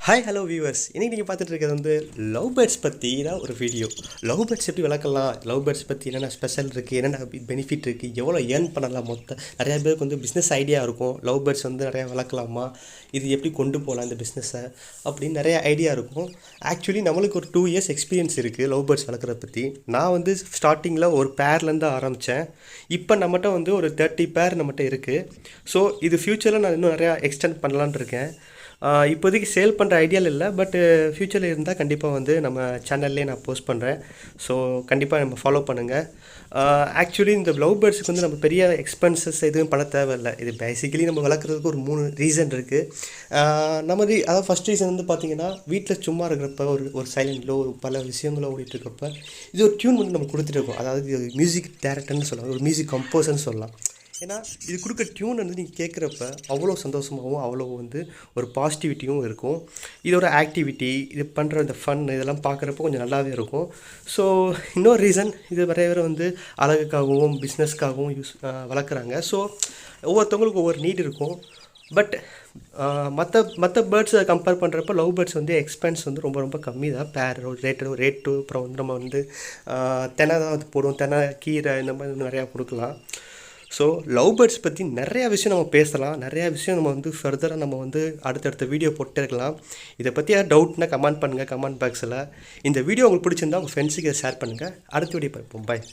Hi hello viewers, இன்றைக்கி நீங்கள் பார்த்துட்டு இருக்கிறது லவ் பேர்ட்ஸ் பற்றி தான் ஒரு வீடியோ. லவ் பேர்ட்ஸ் எப்படி வளர்க்கலாம், லவ் பேர்ட்ஸ் பற்றி என்னென்ன ஸ்பெஷல் இருக்குது, என்னென்ன பெனிஃபிட் இருக்குது, எவ்வளோ ஏர்ன் பண்ணலாம். நிறையா பேருக்கு பிஸ்னஸ் ஐடியா இருக்கும். லவ் பேர்ட்ஸ் நிறையா வளர்க்கலாமா, இது எப்படி கொண்டு போகலாம் இந்த பிஸ்னஸை அப்படின்னு நிறையா ஐடியா இருக்கும். ஆக்சுவலி நம்மளுக்கு ஒரு 2 இயர்ஸ் எக்ஸ்பீரியன்ஸ் இருக்குது லவ் பேர்ட்ஸ் வளர்க்குறத பற்றி. நான் ஸ்டார்டிங்கில் ஒரு பேர்லேருந்து ஆரம்பித்தேன். இப்போ நம்மகிட்ட ஒரு 30 பேர் நம்மகிட்ட இருக்குது. ஸோ இது ஃப்யூச்சரில் நான் இன்னும் நிறையா எக்ஸ்டெண்ட் பண்ணலான்னு இருக்கேன். இப்போதைக்கு சேல் பண்ணுற ஐடியாவில் இல்லை, பட் ஃப்யூச்சரில் இருந்தால் கண்டிப்பாக நம்ம சேனல்லே நான் போஸ்ட் பண்ணுறேன். ஸோ கண்டிப்பாக நம்ம ஃபாலோ பண்ணுங்கள். ஆக்சுவலி இந்த லவ் பேர்ட்ஸுக்கு நம்ம பெரிய எக்ஸ்பென்சஸ் எதுவும் பண்ண தேவையில்லை. இது பேசிக்கலி நம்ம வளர்க்குறதுக்கு ஒரு 3 ரீசன் இருக்குது. அதாவது ஃபஸ்ட் ரீசன் பார்த்திங்கன்னா, வீட்டில் சும்மா இருக்கிறப்ப ஒரு சைலண்டில் ஒரு பல விஷயங்களோ ஓடிட்டுருக்கப்ப இது ஒரு டியூன் நம்ம கொடுத்துருக்கோம். அதாவது இது மியூசிக் டைரக்டர்னு சொல்லலாம், ஒரு மியூசிக் கம்போசர்னு சொல்லலாம். ஏன்னா இது கொடுக்க டியூன் நீங்கள் கேட்குறப்ப அவ்வளோ சந்தோஷமாகவும் அவ்வளோ ஒரு பாசிட்டிவிட்டியும் இருக்கும். இதோட ஆக்டிவிட்டி, இது பண்ணுற இந்த ஃபன் இதெல்லாம் பார்க்குறப்போ கொஞ்சம் நல்லாவே இருக்கும். ஸோ இன்னொரு ரீசன், இது நிறைய பேர் அழகுக்காகவும் பிஸ்னஸ்க்காகவும் வளர்க்குறாங்க. ஸோ ஒவ்வொருத்தவங்களுக்கும் ஒவ்வொரு நீட் இருக்கும். பட் மற்ற பேர்ட்ஸை கம்பேர் பண்ணுறப்ப லவ் பேர்ட்ஸ் எக்ஸ்பென்ஸ் ரொம்ப ரொம்ப கம்மி தான். பேர் ரேட்டு அப்புறம் நம்ம தென்னை தான் போடுவோம், தென்னை கீரை இந்த மாதிரி நிறையா கொடுக்கலாம். ஸோ லவ் பேர்ட்ஸ் பற்றி நிறையா விஷயம் நம்ம பேசலாம். நிறையா விஷயம் நம்ம ஃபர்தராக நம்ம அடுத்தடுத்த வீடியோ போட்டு இருக்கலாம். இதை பற்றி யார் டவுட்னா கமெண்ட் பண்ணுங்கள் கமெண்ட் பாக்ஸில். இந்த வீடியோ உங்களுக்கு பிடிச்சிருந்தா உங்கள் ஃப்ரெண்ட்ஸுக்கு ஷேர் பண்ணுங்கள். அடுத்த வீடியோ பார்ப்போம். பாய்.